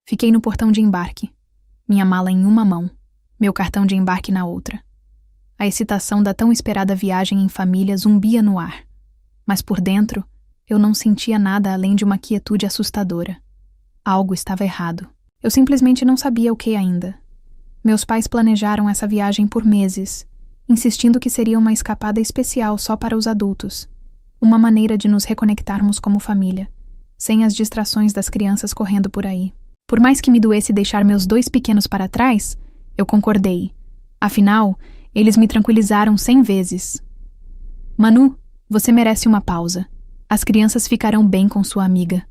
Fiquei no portão de embarque, minha mala em uma mão, meu cartão de embarque na outra. A excitação da tão esperada viagem em família zumbia no ar, mas por dentro eu não sentia nada além de uma quietude assustadora. Algo estava errado. Eu simplesmente não sabia o que ainda. Meus pais planejaram essa viagem por meses, insistindo que seria uma escapada especial só para os adultos, uma maneira de nos reconectarmos como família, sem as distrações das crianças correndo por aí. Por mais que me doesse deixar meus 2 pequenos para trás, eu concordei. Afinal, eles me tranquilizaram 100 vezes. Manu, você merece uma pausa. As crianças ficarão bem com sua amiga.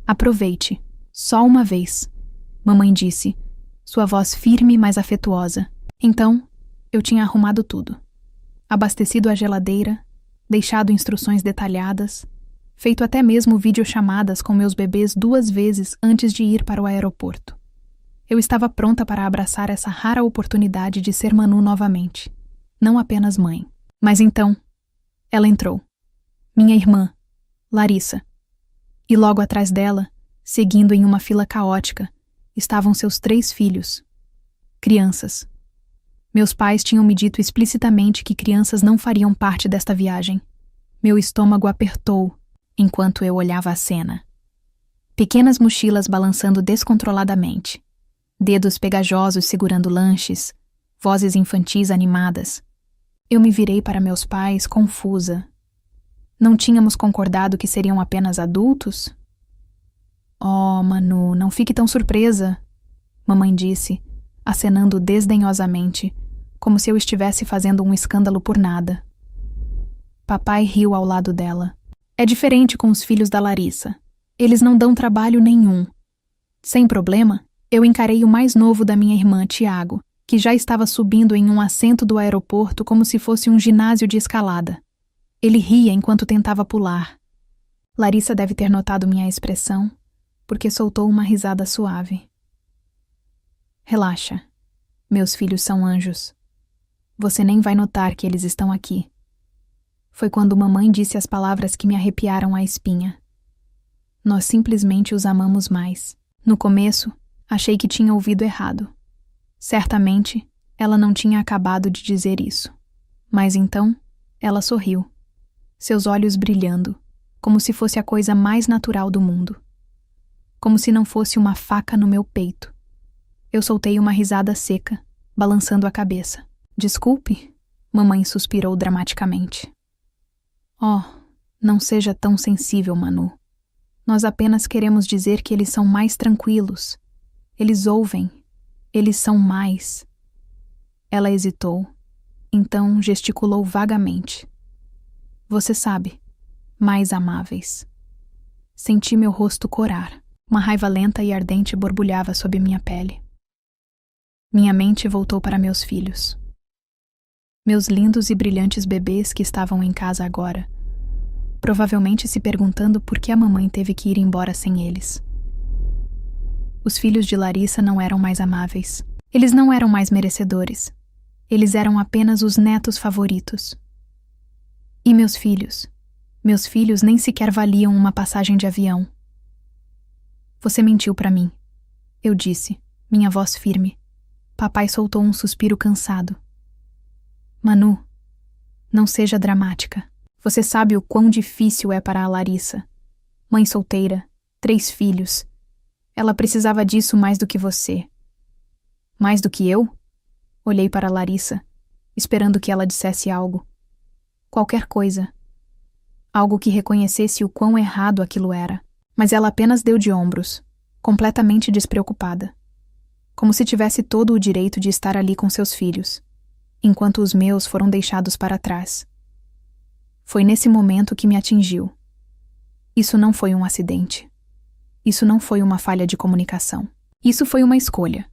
Aproveite. Só uma vez. Mamãe disse, sua voz firme, mas afetuosa. Então, eu tinha arrumado tudo. Abastecido a geladeira, deixado instruções detalhadas, feito até mesmo videochamadas com meus bebês 2 vezes antes de ir para o aeroporto. Eu estava pronta para abraçar essa rara oportunidade de ser Manu novamente, não apenas mãe. Mas então, ela entrou. Minha irmã, Larissa. E logo atrás dela, seguindo em uma fila caótica, estavam seus 3 filhos. Crianças. Meus pais tinham me dito explicitamente que crianças não fariam parte desta viagem. Meu estômago apertou enquanto eu olhava a cena. Pequenas mochilas balançando descontroladamente. Dedos pegajosos segurando lanches, vozes infantis animadas. Eu me virei para meus pais, confusa. Não tínhamos concordado que seriam apenas adultos? Oh, Manu, não fique tão surpresa, mamãe disse, acenando desdenhosamente, como se eu estivesse fazendo um escândalo por nada. Papai riu ao lado dela. É diferente com os filhos da Larissa. Eles não dão trabalho nenhum. Sem problema, eu encarei o mais novo da minha irmã, Tiago, que já estava subindo em um assento do aeroporto como se fosse um ginásio de escalada. Ele ria enquanto tentava pular. Larissa deve ter notado minha expressão, porque soltou uma risada suave. Relaxa. Meus filhos são anjos. Você nem vai notar que eles estão aqui. Foi quando mamãe disse as palavras que me arrepiaram a espinha. Nós simplesmente os amamos mais. No começo, achei que tinha ouvido errado. Certamente, ela não tinha acabado de dizer isso. Mas então, ela sorriu. Seus olhos brilhando, como se fosse a coisa mais natural do mundo. Como se não fosse uma faca no meu peito. Eu soltei uma risada seca, balançando a cabeça. Desculpe, mamãe suspirou dramaticamente. Oh, não seja tão sensível, Manu. Nós apenas queremos dizer que eles são mais tranquilos. Eles ouvem. Eles são mais. Ela hesitou, então gesticulou vagamente. Você sabe, mais amáveis. Senti meu rosto corar. Uma raiva lenta e ardente borbulhava sob minha pele. Minha mente voltou para meus filhos. Meus lindos e brilhantes bebês que estavam em casa agora, provavelmente se perguntando por que a mamãe teve que ir embora sem eles. Os filhos de Larissa não eram mais amáveis. Eles não eram mais merecedores. Eles eram apenas os netos favoritos. E meus filhos? Meus filhos nem sequer valiam uma passagem de avião. Você mentiu para mim, eu disse, minha voz firme. Papai soltou um suspiro cansado. Manu, não seja dramática. Você sabe o quão difícil é para a Larissa. Mãe solteira, 3 filhos. Ela precisava disso mais do que você. Mais do que eu? Olhei para Larissa, esperando que ela dissesse algo. Qualquer coisa. Algo que reconhecesse o quão errado aquilo era. Mas ela apenas deu de ombros, completamente despreocupada. Como se tivesse todo o direito de estar ali com seus filhos, enquanto os meus foram deixados para trás. Foi nesse momento que me atingiu. Isso não foi um acidente. Isso não foi uma falha de comunicação. Isso foi uma escolha.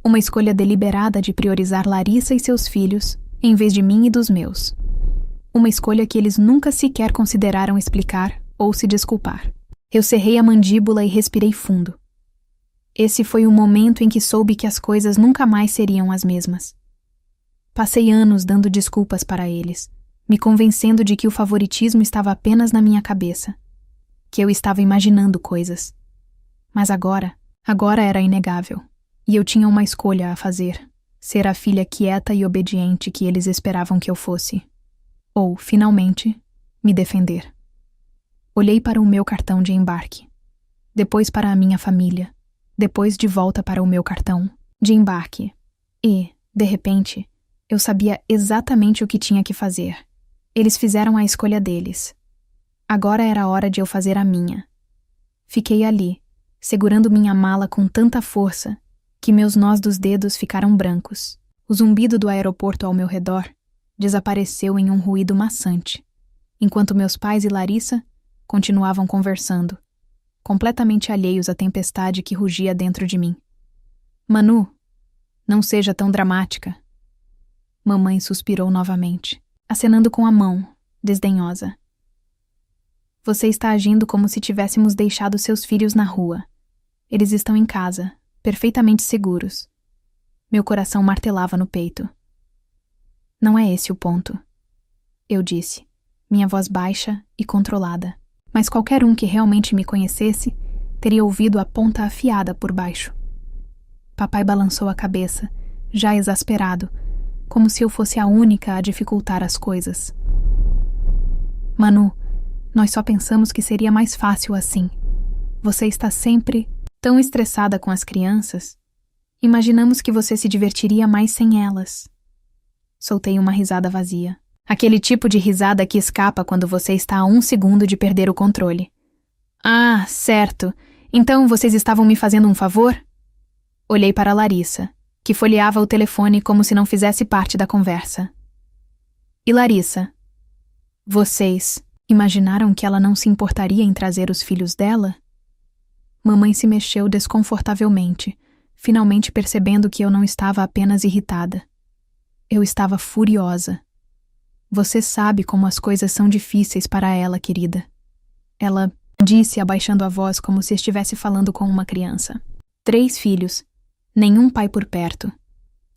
Uma escolha deliberada de priorizar Larissa e seus filhos, em vez de mim e dos meus. Uma escolha que eles nunca sequer consideraram explicar ou se desculpar. Eu cerrei a mandíbula e respirei fundo. Esse foi o momento em que soube que as coisas nunca mais seriam as mesmas. Passei anos dando desculpas para eles, me convencendo de que o favoritismo estava apenas na minha cabeça, que eu estava imaginando coisas. Mas agora, Agora era inegável, e eu tinha uma escolha a fazer: ser a filha quieta e obediente que eles esperavam que eu fosse. Ou, finalmente, me defender. Olhei para o meu cartão de embarque, depois para a minha família, depois de volta para o meu cartão de embarque. E, de repente, eu sabia exatamente o que tinha que fazer. Eles fizeram a escolha deles. Agora era a hora de eu fazer a minha. Fiquei ali, segurando minha mala com tanta força que meus nós dos dedos ficaram brancos. O zumbido do aeroporto ao meu redor desapareceu em um ruído maçante, enquanto meus pais e Larissa continuavam conversando, completamente alheios à tempestade que rugia dentro de mim. Manu, não seja tão dramática. Mamãe suspirou novamente, acenando com a mão, desdenhosa. Você está agindo como se tivéssemos deixado seus filhos na rua. Eles estão em casa, perfeitamente seguros. Meu coração martelava no peito. Não é esse o ponto, eu disse, minha voz baixa e controlada. Mas qualquer um que realmente me conhecesse teria ouvido a ponta afiada por baixo. Papai balançou a cabeça, já exasperado, como se eu fosse a única a dificultar as coisas. Manu, nós só pensamos que seria mais fácil assim. Você está sempre tão estressada com as crianças. Imaginamos que você se divertiria mais sem elas. Soltei uma risada vazia. Aquele tipo de risada que escapa quando você está a 1 segundo de perder o controle. Ah, certo. Então vocês estavam me fazendo um favor? Olhei para Larissa, que folheava o telefone como se não fizesse parte da conversa. E Larissa? Vocês imaginaram que ela não se importaria em trazer os filhos dela? Mamãe se mexeu desconfortavelmente, finalmente percebendo que eu não estava apenas irritada. Eu estava furiosa. Você sabe como as coisas são difíceis para ela, querida. Ela disse, abaixando a voz como se estivesse falando com uma criança. 3 filhos, nenhum pai por perto.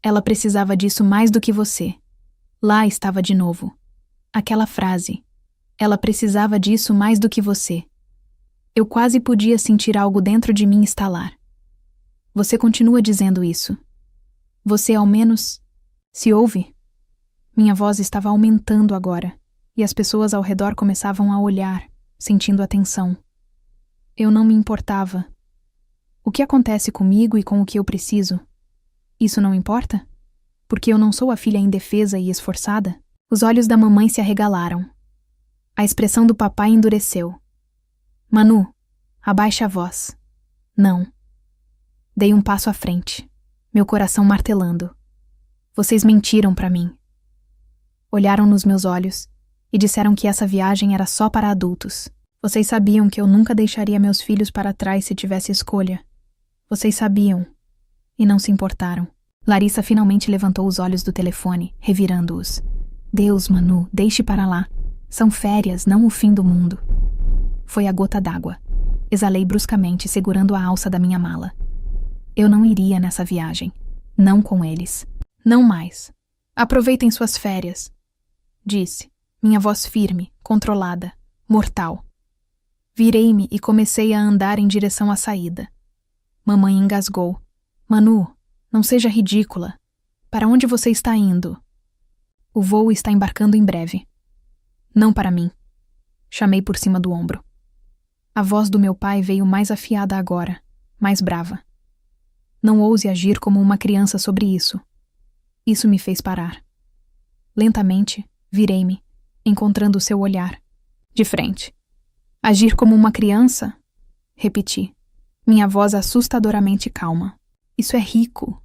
Ela precisava disso mais do que você. Lá estava de novo. Aquela frase. Ela precisava disso mais do que você. Eu quase podia sentir algo dentro de mim estalar. Você continua dizendo isso. Você ao menos se ouve? Minha voz estava aumentando agora, e as pessoas ao redor começavam a olhar, sentindo a tensão. Eu não me importava. O que acontece comigo e com o que eu preciso? Isso não importa? Porque eu não sou a filha indefesa e esforçada? Os olhos da mamãe se arregalaram. A expressão do papai endureceu. Manu, abaixe a voz. Não. Dei um passo à frente, meu coração martelando. Vocês mentiram para mim. Olharam nos meus olhos e disseram que essa viagem era só para adultos. Vocês sabiam que eu nunca deixaria meus filhos para trás se tivesse escolha. Vocês sabiam e não se importaram. Larissa finalmente levantou os olhos do telefone, revirando-os. Deus, Manu, deixe para lá. São férias, não o fim do mundo. Foi a gota d'água. Exalei bruscamente, segurando a alça da minha mala. Eu não iria nessa viagem. Não com eles. Não mais. Aproveitem suas férias, disse, minha voz firme, controlada, mortal. Virei-me e comecei a andar em direção à saída. Mamãe engasgou. Manu, não seja ridícula. Para onde você está indo? O voo está embarcando em breve. Não para mim. Chamei por cima do ombro. A voz do meu pai veio mais afiada agora, mais brava. Não ouse agir como uma criança sobre isso. Isso me fez parar. Lentamente, virei-me, encontrando seu olhar. De frente. Agir como uma criança? Repeti, minha voz assustadoramente calma. Isso é rico.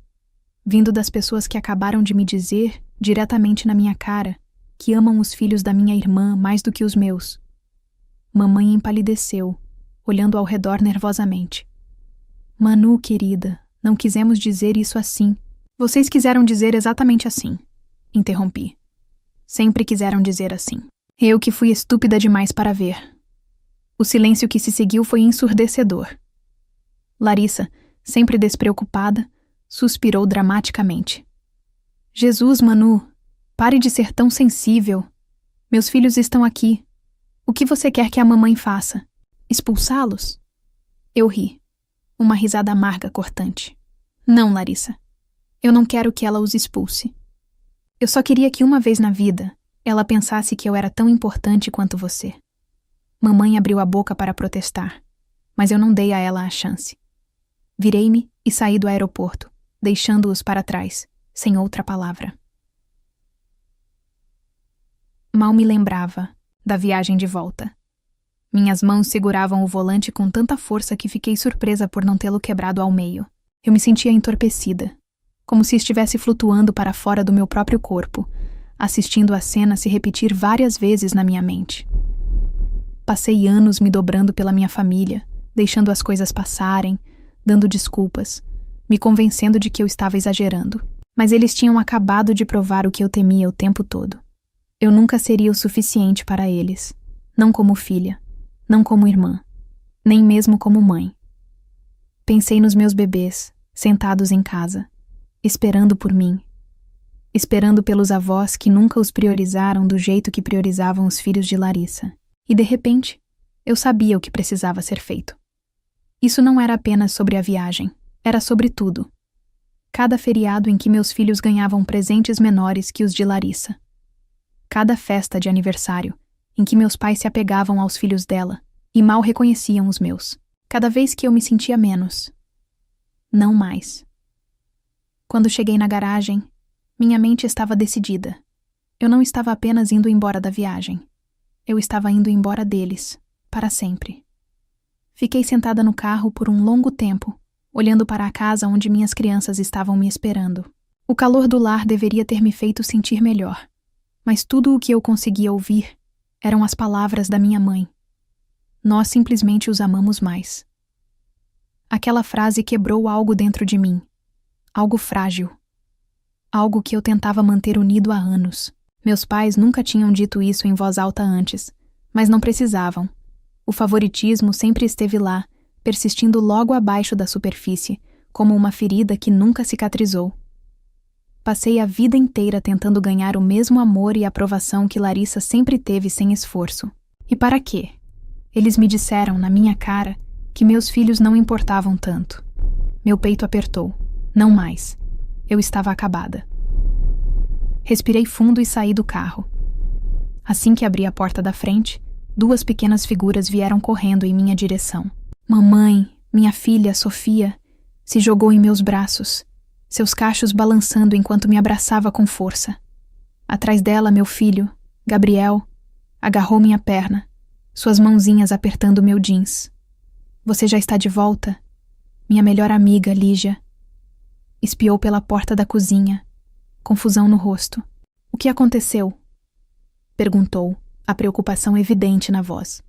Vindo das pessoas que acabaram de me dizer, diretamente na minha cara, que amam os filhos da minha irmã mais do que os meus. Mamãe empalideceu, olhando ao redor nervosamente. Manu, querida, não quisemos dizer isso assim. Vocês quiseram dizer exatamente assim, interrompi. Sempre quiseram dizer assim. Eu que fui estúpida demais para ver. O silêncio que se seguiu foi ensurdecedor. Larissa, sempre despreocupada, suspirou dramaticamente. Jesus, Manu, pare de ser tão sensível. Meus filhos estão aqui. O que você quer que a mamãe faça? Expulsá-los? Eu ri. Uma risada amarga cortante. Não, Larissa. Eu não quero que ela os expulse. Eu só queria que uma vez na vida ela pensasse que eu era tão importante quanto você. Mamãe abriu a boca para protestar, mas eu não dei a ela a chance. Virei-me e saí do aeroporto, deixando-os para trás, sem outra palavra. Mal me lembrava da viagem de volta. Minhas mãos seguravam o volante com tanta força que fiquei surpresa por não tê-lo quebrado ao meio. Eu me sentia entorpecida, como se estivesse flutuando para fora do meu próprio corpo, assistindo a cena se repetir várias vezes na minha mente. Passei anos me dobrando pela minha família, deixando as coisas passarem, dando desculpas, me convencendo de que eu estava exagerando. Mas eles tinham acabado de provar o que eu temia o tempo todo. Eu nunca seria o suficiente para eles, não como filha, não como irmã, nem mesmo como mãe. Pensei nos meus bebês, sentados em casa, esperando por mim, esperando pelos avós que nunca os priorizaram do jeito que priorizavam os filhos de Larissa. E de repente, eu sabia o que precisava ser feito. Isso não era apenas sobre a viagem, era sobre tudo. Cada feriado em que meus filhos ganhavam presentes menores que os de Larissa. Cada festa de aniversário em que meus pais se apegavam aos filhos dela e mal reconheciam os meus. Cada vez que eu me sentia menos. Não mais. Quando cheguei na garagem, minha mente estava decidida. Eu não estava apenas indo embora da viagem. Eu estava indo embora deles, para sempre. Fiquei sentada no carro por um longo tempo, olhando para a casa onde minhas crianças estavam me esperando. O calor do lar deveria ter me feito sentir melhor, mas tudo o que eu conseguia ouvir eram as palavras da minha mãe. Nós simplesmente os amamos mais. Aquela frase quebrou algo dentro de mim, algo frágil, algo que eu tentava manter unido há anos. Meus pais nunca tinham dito isso em voz alta antes, mas não precisavam. O favoritismo sempre esteve lá, persistindo logo abaixo da superfície, como uma ferida que nunca cicatrizou. Passei a vida inteira tentando ganhar o mesmo amor e aprovação que Larissa sempre teve sem esforço. E para quê? Eles me disseram, na minha cara, que meus filhos não importavam tanto. Meu peito apertou. Não mais. Eu estava acabada. Respirei fundo e saí do carro. Assim que abri a porta da frente, 2 pequenas figuras vieram correndo em minha direção. Mamãe, minha filha, Sofia, se jogou em meus braços, seus cachos balançando enquanto me abraçava com força. Atrás dela, meu filho, Gabriel, agarrou minha perna, suas mãozinhas apertando meu jeans. Você já está de volta? Minha melhor amiga, Lígia. Espiou pela porta da cozinha, confusão no rosto. O que aconteceu? Perguntou, a preocupação evidente na voz.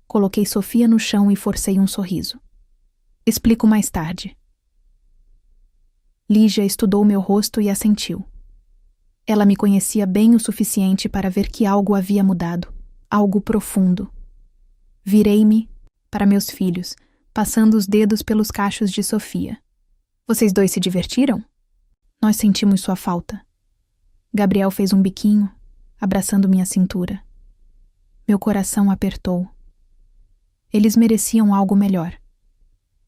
Coloquei Sofia no chão e forcei um sorriso. Explico mais tarde. Lígia estudou meu rosto e assentiu. Ela me conhecia bem o suficiente para ver que algo havia mudado, algo profundo. Virei-me para meus filhos, passando os dedos pelos cachos de Sofia. Vocês 2 se divertiram? Nós sentimos sua falta. Gabriel fez um biquinho, abraçando minha cintura. Meu coração apertou. Eles mereciam algo melhor.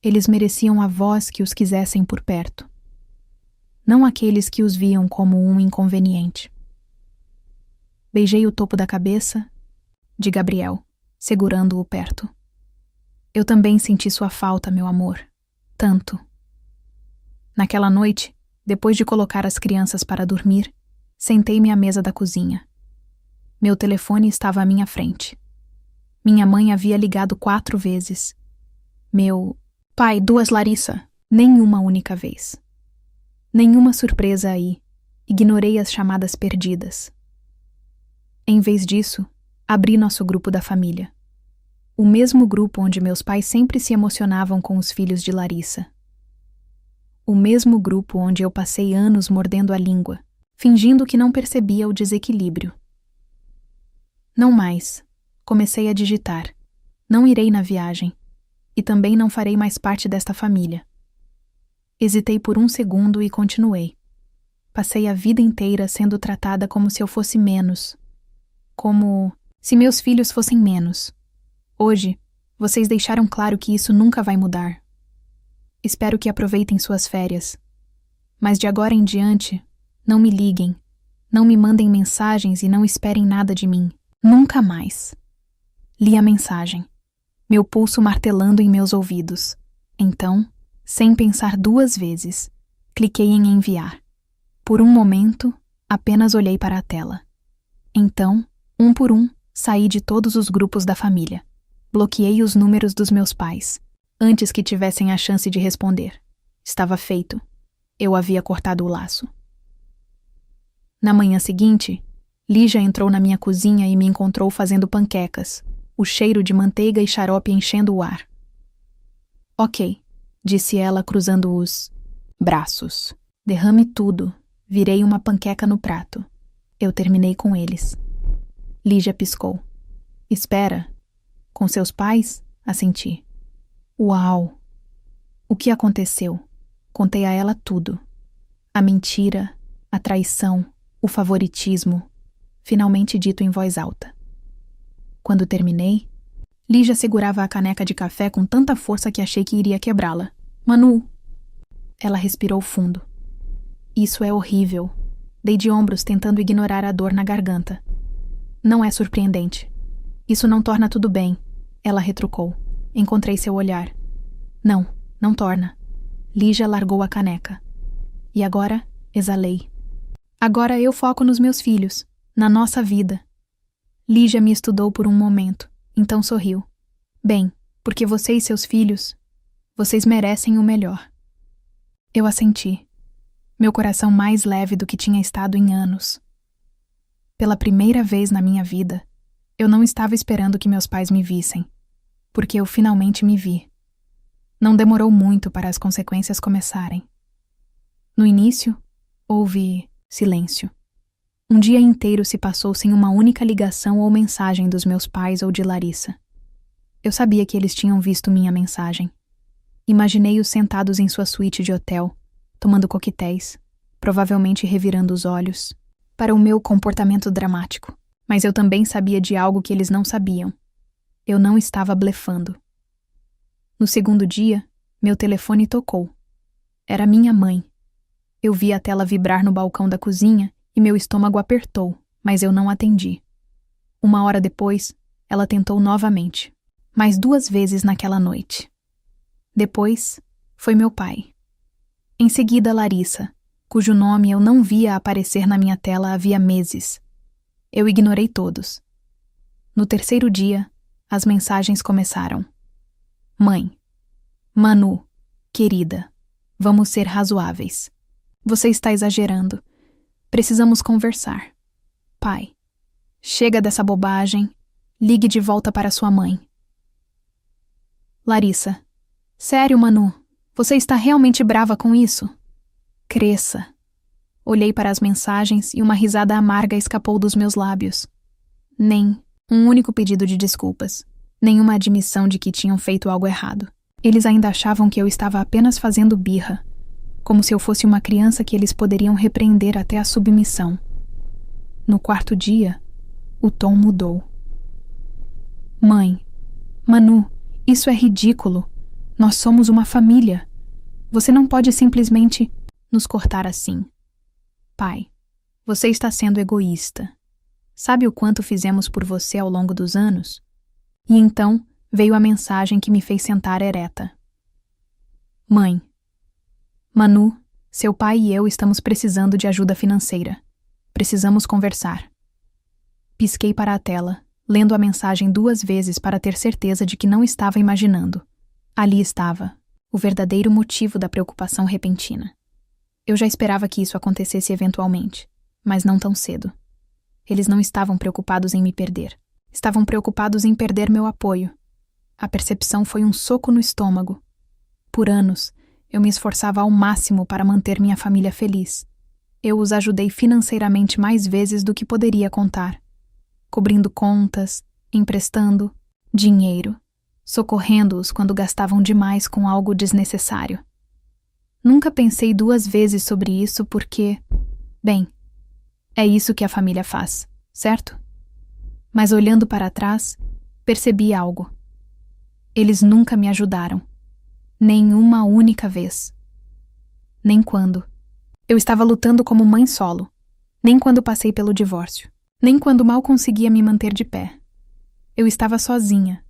Eles mereciam avós que os quisessem por perto. Não aqueles que os viam como um inconveniente. Beijei o topo da cabeça de Gabriel, segurando-o perto. Eu também senti sua falta, meu amor. Tanto. Naquela noite, depois de colocar as crianças para dormir, sentei-me à mesa da cozinha. Meu telefone estava à minha frente. Minha mãe havia ligado 4 vezes. Meu pai, 2 Larissa, nenhuma única vez. Nenhuma surpresa aí. Ignorei as chamadas perdidas. Em vez disso, abri nosso grupo da família. O mesmo grupo onde meus pais sempre se emocionavam com os filhos de Larissa. O mesmo grupo onde eu passei anos mordendo a língua, fingindo que não percebia o desequilíbrio. Não mais. Comecei a digitar. Não irei na viagem. E também não farei mais parte desta família. Hesitei por 1 segundo e continuei. Passei a vida inteira sendo tratada como se eu fosse menos. Como se meus filhos fossem menos. Hoje, vocês deixaram claro que isso nunca vai mudar. Espero que aproveitem suas férias. Mas de agora em diante, não me liguem, não me mandem mensagens e não esperem nada de mim. Nunca mais. Li a mensagem, meu pulso martelando em meus ouvidos. Então, sem pensar 2 vezes, cliquei em enviar. Por um momento, apenas olhei para a tela. Então, um por um, saí de todos os grupos da família. Bloqueei os números dos meus pais, antes que tivessem a chance de responder. Estava feito. Eu havia cortado o laço. Na manhã seguinte, Lígia entrou na minha cozinha e me encontrou fazendo panquecas, o cheiro de manteiga e xarope enchendo o ar. Ok, disse ela cruzando os braços. Derrame tudo. Virei uma panqueca no prato. Eu terminei com eles. Lígia piscou. Espera. Com seus pais? Assenti. Uau! O que aconteceu? Contei a ela tudo. A mentira, a traição, o favoritismo, finalmente dito em voz alta. Quando terminei, Lígia segurava a caneca de café com tanta força que achei que iria quebrá-la. Manu! Ela respirou fundo. Isso é horrível. Dei de ombros tentando ignorar a dor na garganta. Não é surpreendente. Isso não torna tudo bem. Ela retrucou. Encontrei seu olhar. Não, não torna. Lígia largou a caneca. E agora, exalei. Agora eu foco nos meus filhos, na nossa vida. Lígia me estudou por um momento, então sorriu. Bem, porque você e seus filhos, vocês merecem o melhor. Eu assenti. Meu coração mais leve do que tinha estado em anos. Pela primeira vez na minha vida, eu não estava esperando que meus pais me vissem, porque eu finalmente me vi. Não demorou muito para as consequências começarem. No início, houve silêncio. Um dia inteiro se passou sem uma única ligação ou mensagem dos meus pais ou de Larissa. Eu sabia que eles tinham visto minha mensagem. Imaginei-os sentados em sua suíte de hotel, tomando coquetéis, provavelmente revirando os olhos, para o meu comportamento dramático. Mas eu também sabia de algo que eles não sabiam. Eu não estava blefando. No segundo dia, meu telefone tocou. Era minha mãe. Eu vi a tela vibrar no balcão da cozinha e meu estômago apertou, mas eu não atendi. 1 hora depois, ela tentou novamente, mais 2 vezes naquela noite. Depois, foi meu pai. Em seguida, Larissa, cujo nome eu não via aparecer na minha tela havia meses. Eu ignorei todos. No 3º dia, as mensagens começaram. Mãe. Manu, querida, vamos ser razoáveis. Você está exagerando. Precisamos conversar. Pai. Chega dessa bobagem. Ligue de volta para sua mãe. Larissa. Sério, Manu? Você está realmente brava com isso? Cresça. Olhei para as mensagens e uma risada amarga escapou dos meus lábios. Nem um único pedido de desculpas. Nenhuma admissão de que tinham feito algo errado. Eles ainda achavam que eu estava apenas fazendo birra, como se eu fosse uma criança que eles poderiam repreender até a submissão. No 4º dia, o tom mudou. Mãe, Manu, isso é ridículo. Nós somos uma família. Você não pode simplesmente nos cortar assim. Pai, você está sendo egoísta. Sabe o quanto fizemos por você ao longo dos anos? E então veio a mensagem que me fez sentar ereta. Mãe. Manu, seu pai e eu estamos precisando de ajuda financeira. Precisamos conversar. Pisquei para a tela, lendo a mensagem 2 vezes para ter certeza de que não estava imaginando. Ali estava, o verdadeiro motivo da preocupação repentina. Eu já esperava que isso acontecesse eventualmente, mas não tão cedo. Eles não estavam preocupados em me perder. Estavam preocupados em perder meu apoio. A percepção foi um soco no estômago. Por anos, eu me esforçava ao máximo para manter minha família feliz. Eu os ajudei financeiramente mais vezes do que poderia contar. Cobrindo contas, emprestando dinheiro, socorrendo-os quando gastavam demais com algo desnecessário. Nunca pensei 2 vezes sobre isso porque, bem, é isso que a família faz, certo? Mas olhando para trás, percebi algo. Eles nunca me ajudaram. Nenhuma única vez. Nem quando. Eu estava lutando como mãe solo. Nem quando passei pelo divórcio. Nem quando mal conseguia me manter de pé. Eu estava sozinha.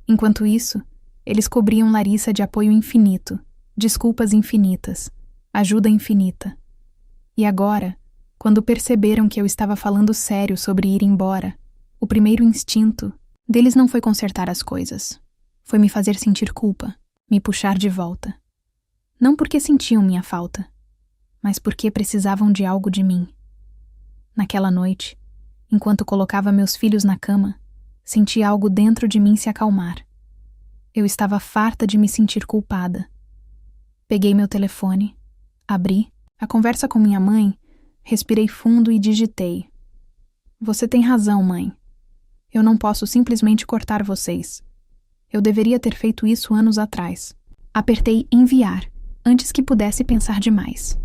Enquanto isso, eles cobriam Larissa de apoio infinito, desculpas infinitas, ajuda infinita. E agora, quando perceberam que eu estava falando sério sobre ir embora, o primeiro instinto deles não foi consertar as coisas. Foi me fazer sentir culpa, me puxar de volta. Não porque sentiam minha falta, mas porque precisavam de algo de mim. Naquela noite, enquanto colocava meus filhos na cama, senti algo dentro de mim se acalmar. Eu estava farta de me sentir culpada. Peguei meu telefone, abri a conversa com minha mãe, respirei fundo e digitei. Você tem razão, mãe. Eu não posso simplesmente cortar vocês. Eu deveria ter feito isso anos atrás. Apertei enviar, antes que pudesse pensar demais.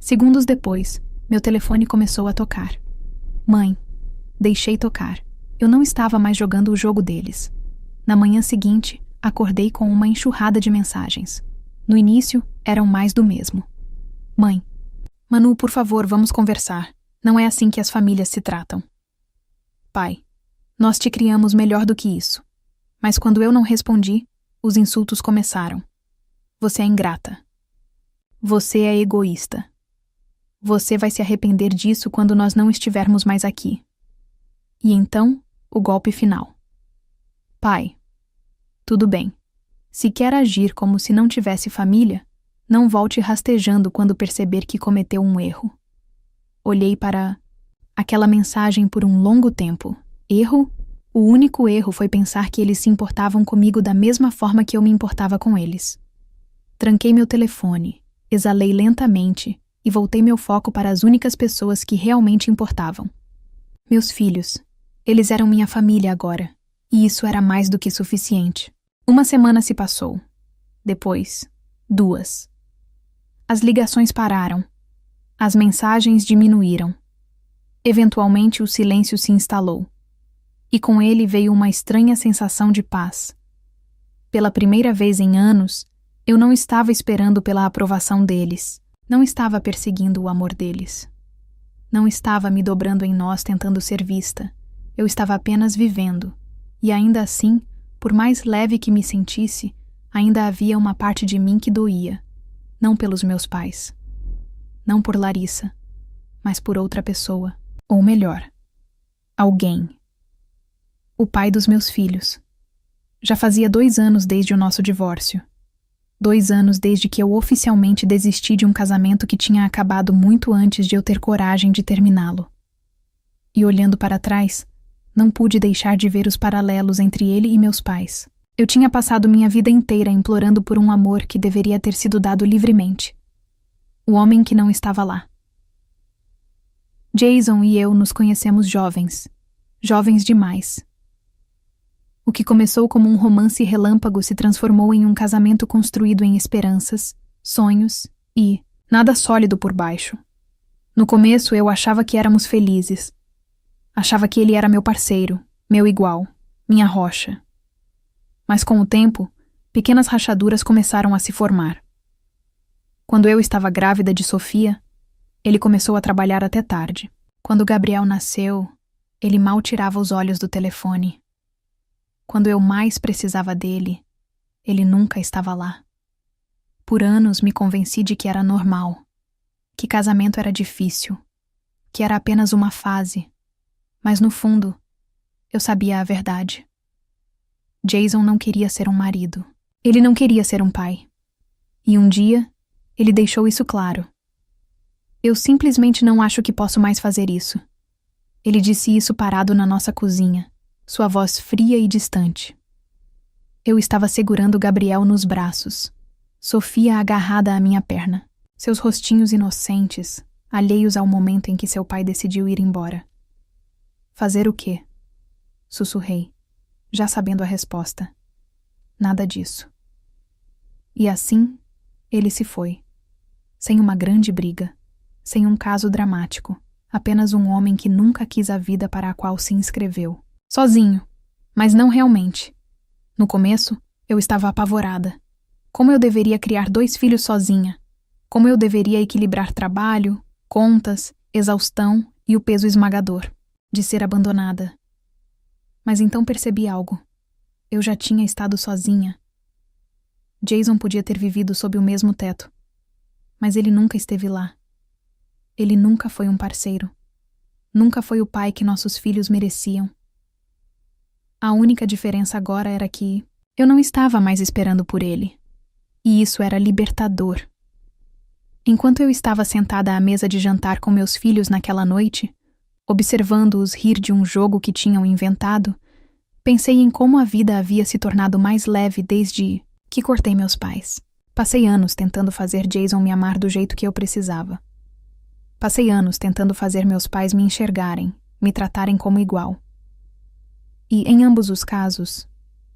Segundos depois, meu telefone começou a tocar. Mãe, deixei tocar. Eu não estava mais jogando o jogo deles. Na manhã seguinte, acordei com uma enxurrada de mensagens. No início, eram mais do mesmo. Mãe, Manu, por favor, vamos conversar. Não é assim que as famílias se tratam. Pai, nós te criamos melhor do que isso. Mas quando eu não respondi, os insultos começaram. Você é ingrata. Você é egoísta. Você vai se arrepender disso quando nós não estivermos mais aqui. E então, o golpe final. Pai, tudo bem. Se quer agir como se não tivesse família, não volte rastejando quando perceber que cometeu um erro. Olhei para aquela mensagem por um longo tempo. Erro? O único erro foi pensar que eles se importavam comigo da mesma forma que eu me importava com eles. Tranquei meu telefone, exalei lentamente e voltei meu foco para as únicas pessoas que realmente importavam. Meus filhos. Eles eram minha família agora, e isso era mais do que suficiente. Uma semana se passou. Depois, 2. As ligações pararam. As mensagens diminuíram. Eventualmente o silêncio se instalou. E com ele veio uma estranha sensação de paz. Pela primeira vez em anos, eu não estava esperando pela aprovação deles. Não estava perseguindo o amor deles. Não estava me dobrando em nós tentando ser vista. Eu estava apenas vivendo. E ainda assim, por mais leve que me sentisse, ainda havia uma parte de mim que doía. Não pelos meus pais. Não por Larissa. Mas por outra pessoa. Ou melhor, alguém. O pai dos meus filhos. Já fazia 2 anos desde o nosso divórcio. 2 anos desde que eu oficialmente desisti de um casamento que tinha acabado muito antes de eu ter coragem de terminá-lo. E olhando para trás, não pude deixar de ver os paralelos entre ele e meus pais. Eu tinha passado minha vida inteira implorando por um amor que deveria ter sido dado livremente. O homem que não estava lá. Jason e eu nos conhecemos jovens. Jovens demais. O que começou como um romance relâmpago se transformou em um casamento construído em esperanças, sonhos e nada sólido por baixo. No começo eu achava que éramos felizes. Achava que ele era meu parceiro, meu igual, minha rocha. Mas com o tempo, pequenas rachaduras começaram a se formar. Quando eu estava grávida de Sofia, ele começou a trabalhar até tarde. Quando Gabriel nasceu, ele mal tirava os olhos do telefone. Quando eu mais precisava dele, ele nunca estava lá. Por anos me convenci de que era normal, que casamento era difícil, que era apenas uma fase. Mas no fundo, eu sabia a verdade. Jason não queria ser um marido. Ele não queria ser um pai. E um dia, ele deixou isso claro. Eu simplesmente não acho que posso mais fazer isso. Ele disse isso parado na nossa cozinha, sua voz fria e distante. Eu estava segurando Gabriel nos braços, Sofia agarrada à minha perna, seus rostinhos inocentes, alheios ao momento em que seu pai decidiu ir embora. Fazer o quê? Sussurrei, já sabendo a resposta. Nada disso. E assim, ele se foi. Sem uma grande briga, sem um caso dramático, apenas um homem que nunca quis a vida para a qual se inscreveu. Sozinho, mas não realmente. No começo, eu estava apavorada. Como eu deveria criar 2 filhos sozinha. Como eu deveria equilibrar trabalho, contas, exaustão e o peso esmagador de ser abandonada. Mas então percebi algo. Eu já tinha estado sozinha. Jason podia ter vivido sob o mesmo teto, mas ele nunca esteve lá. Ele nunca foi um parceiro. Nunca foi o pai que nossos filhos mereciam. A única diferença agora era que eu não estava mais esperando por ele. E isso era libertador. Enquanto eu estava sentada à mesa de jantar com meus filhos naquela noite, observando-os rir de um jogo que tinham inventado, pensei em como a vida havia se tornado mais leve desde que cortei meus pais. Passei anos tentando fazer Jason me amar do jeito que eu precisava. Passei anos tentando fazer meus pais me enxergarem, me tratarem como igual. E, em ambos os casos,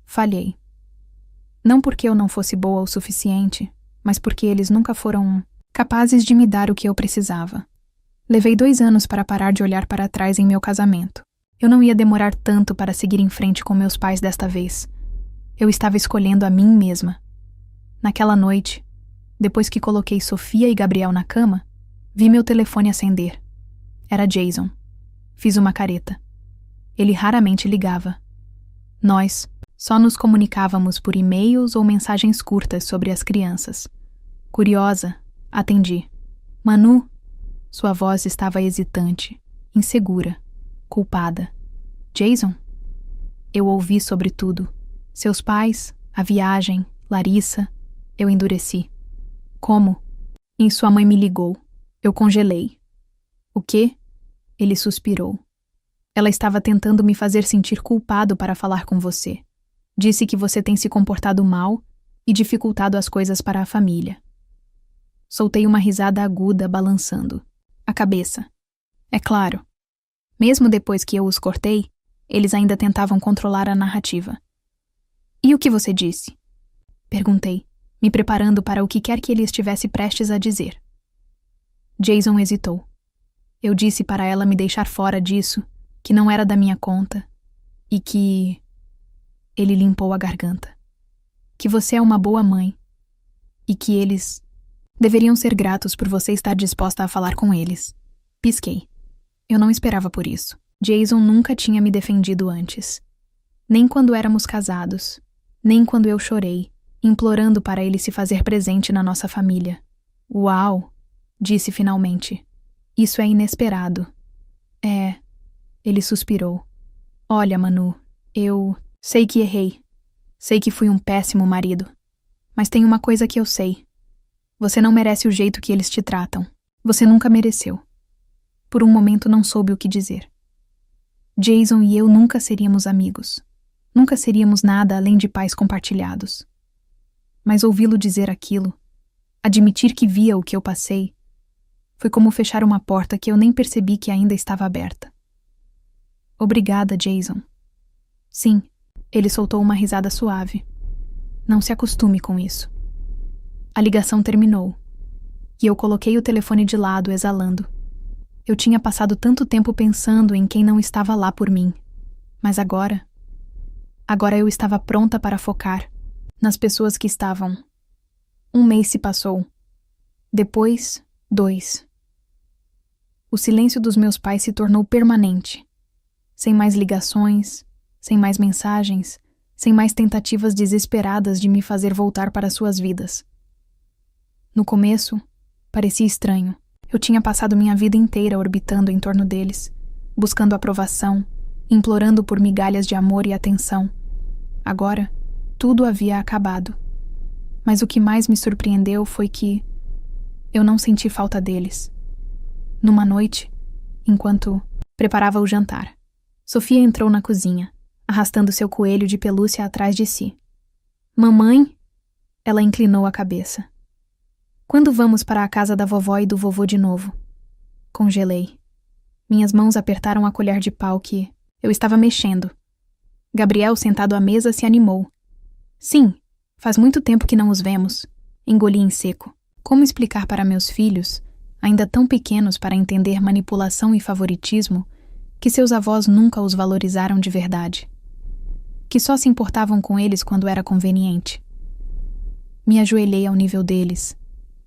falhei. Não porque eu não fosse boa o suficiente, mas porque eles nunca foram capazes de me dar o que eu precisava. Levei 2 anos para parar de olhar para trás em meu casamento. Eu não ia demorar tanto para seguir em frente com meus pais desta vez. Eu estava escolhendo a mim mesma. Naquela noite, depois que coloquei Sofia e Gabriel na cama, vi meu telefone acender. Era Jason. Fiz uma careta. Ele raramente ligava. Nós só nos comunicávamos por e-mails ou mensagens curtas sobre as crianças. Curiosa, atendi. Manu? Sua voz estava hesitante, insegura, culpada. Jason? Eu ouvi sobre tudo. Seus pais, a viagem, Larissa. Eu endureci. Como? E sua mãe me ligou. Eu congelei. O quê? Ele suspirou. Ela estava tentando me fazer sentir culpado para falar com você. Disse que você tem se comportado mal e dificultado as coisas para a família. Soltei uma risada aguda, balançando a cabeça. É claro. Mesmo depois que eu os cortei, eles ainda tentavam controlar a narrativa. E o que você disse? Perguntei, me preparando para o que quer que ele estivesse prestes a dizer. Jason hesitou. Eu disse para ela me deixar fora disso, que não era da minha conta, e que... Ele limpou a garganta. Que você é uma boa mãe, e que eles deveriam ser gratos por você estar disposta a falar com eles. Pisquei. Eu não esperava por isso. Jason nunca tinha me defendido antes. Nem quando éramos casados, nem quando eu chorei, implorando para ele se fazer presente na nossa família. Uau! Disse finalmente. Isso é inesperado. É... Ele suspirou. Olha, Manu, eu sei que errei. Sei que fui um péssimo marido. Mas tem uma coisa que eu sei. Você não merece o jeito que eles te tratam. Você nunca mereceu. Por um momento não soube o que dizer. Jason e eu nunca seríamos amigos. Nunca seríamos nada além de pais compartilhados. Mas ouvi-lo dizer aquilo, admitir que via o que eu passei, foi como fechar uma porta que eu nem percebi que ainda estava aberta. Obrigada, Jason. Sim, ele soltou uma risada suave. Não se acostume com isso. A ligação terminou, e eu coloquei o telefone de lado, exalando. Eu tinha passado tanto tempo pensando em quem não estava lá por mim, mas agora eu estava pronta para focar nas pessoas que estavam. 1 mês se passou. Depois, 2. O silêncio dos meus pais se tornou permanente. Sem mais ligações, sem mais mensagens, sem mais tentativas desesperadas de me fazer voltar para suas vidas. No começo, parecia estranho. Eu tinha passado minha vida inteira orbitando em torno deles, buscando aprovação, implorando por migalhas de amor e atenção. Agora, tudo havia acabado. Mas o que mais me surpreendeu foi que eu não senti falta deles. Numa noite, enquanto preparava o jantar, Sofia entrou na cozinha, arrastando seu coelho de pelúcia atrás de si. Mamãe? Ela inclinou a cabeça. Quando vamos para a casa da vovó e do vovô de novo? Congelei. Minhas mãos apertaram a colher de pau que eu estava mexendo. Gabriel, sentado à mesa, se animou. Sim, faz muito tempo que não os vemos. Engoli em seco. Como explicar para meus filhos, ainda tão pequenos para entender manipulação e favoritismo, que seus avós nunca os valorizaram de verdade? Que só se importavam com eles quando era conveniente? Me ajoelhei ao nível deles,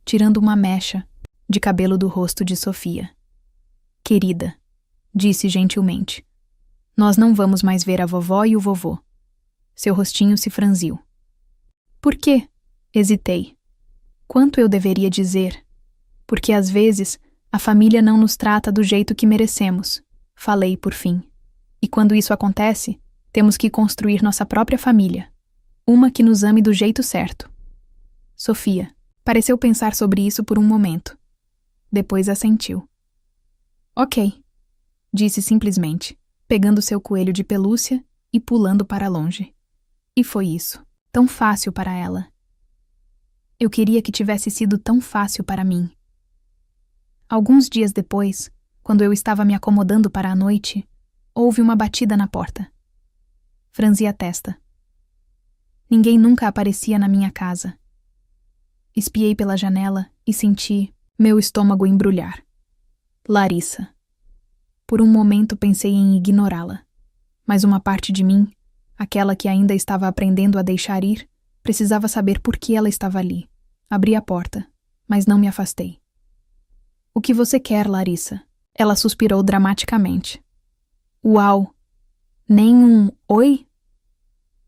tirando uma mecha de cabelo do rosto de Sofia. Querida, disse gentilmente, nós não vamos mais ver a vovó e o vovô. Seu rostinho se franziu. Por quê? Hesitei. Quanto eu deveria dizer? Porque às vezes a família não nos trata do jeito que merecemos, falei por fim. E quando isso acontece, temos que construir nossa própria família. Uma que nos ame do jeito certo. Sofia pareceu pensar sobre isso por um momento. Depois assentiu. Ok, disse simplesmente, pegando seu coelho de pelúcia e pulando para longe. E foi isso, tão fácil para ela. Eu queria que tivesse sido tão fácil para mim. Alguns dias depois, quando eu estava me acomodando para a noite, houve uma batida na porta. Franzi a testa. Ninguém nunca aparecia na minha casa. Espiei pela janela e senti meu estômago embrulhar. Larissa. Por um momento pensei em ignorá-la, mas uma parte de mim, aquela que ainda estava aprendendo a deixar ir, precisava saber por que ela estava ali. Abri a porta, mas não me afastei. O que você quer, Larissa? Ela suspirou dramaticamente. Uau! Nem um oi?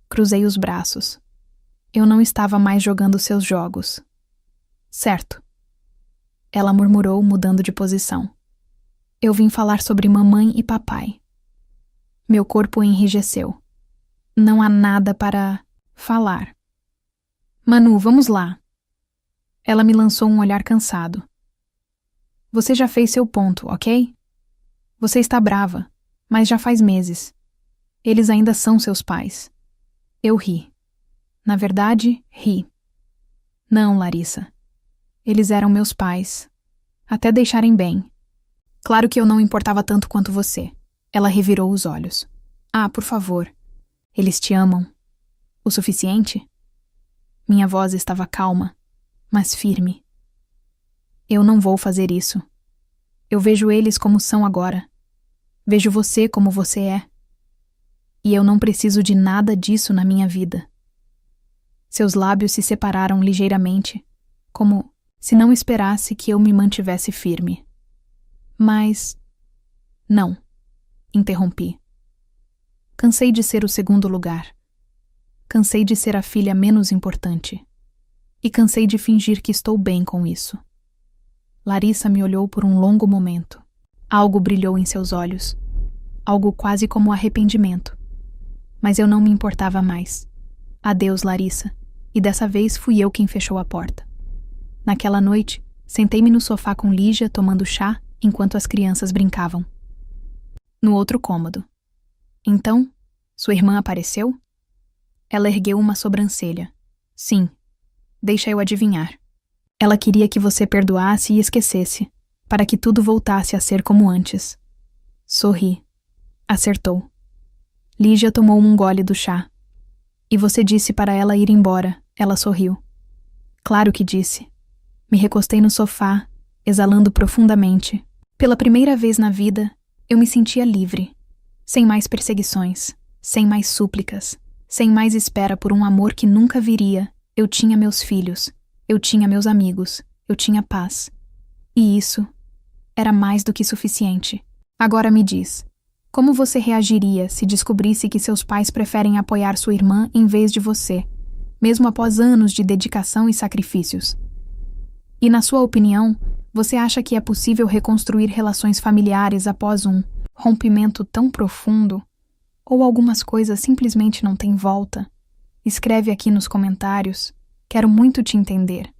Cruzei os braços. Eu não estava mais jogando seus jogos. Certo. Ela murmurou, mudando de posição. Eu vim falar sobre mamãe e papai. Meu corpo enrijeceu. Não há nada para falar. Manu, vamos lá. Ela me lançou um olhar cansado. Você já fez seu ponto, ok? Você está brava, mas já faz meses. Eles ainda são seus pais. Eu ri. Na verdade, ri. Não, Larissa. Eles eram meus pais. Até deixarem bem. Claro que eu não importava tanto quanto você. Ela revirou os olhos. Ah, por favor. Eles te amam. O suficiente? Minha voz estava calma, mas firme. Eu não vou fazer isso. Eu vejo eles como são agora. Vejo você como você é. E eu não preciso de nada disso na minha vida. Seus lábios se separaram ligeiramente, como se não esperasse que eu me mantivesse firme. Mas... Não, interrompi. Cansei de ser o segundo lugar. Cansei de ser a filha menos importante. E cansei de fingir que estou bem com isso. Larissa me olhou por um longo momento. Algo brilhou em seus olhos. Algo quase como arrependimento. Mas eu não me importava mais. Adeus, Larissa. E dessa vez fui eu quem fechou a porta. Naquela noite, sentei-me no sofá com Lígia tomando chá enquanto as crianças brincavam. No outro cômodo. Então, sua irmã apareceu? Ela ergueu uma sobrancelha. Sim. Deixa eu adivinhar. Ela queria que você perdoasse e esquecesse, para que tudo voltasse a ser como antes. Sorri. Acertou. Lígia tomou um gole do chá. E você disse para ela ir embora. Ela sorriu. Claro que disse. Me recostei no sofá, exalando profundamente. Pela primeira vez na vida, eu me sentia livre. Sem mais perseguições, sem mais súplicas, sem mais espera por um amor que nunca viria. Eu tinha meus filhos, eu tinha meus amigos, eu tinha paz. E isso era mais do que suficiente. Agora me diz, como você reagiria se descobrisse que seus pais preferem apoiar sua irmã em vez de você, mesmo após anos de dedicação e sacrifícios? E na sua opinião, você acha que é possível reconstruir relações familiares após um rompimento tão profundo? Ou algumas coisas simplesmente não têm volta? Escreve aqui nos comentários. Quero muito te entender.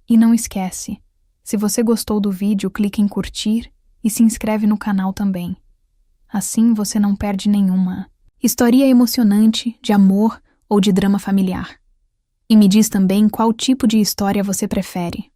E não esquece, se você gostou do vídeo, clique em curtir e se inscreve no canal também. Assim você não perde nenhuma história emocionante de amor ou de drama familiar. E me diz também qual tipo de história você prefere.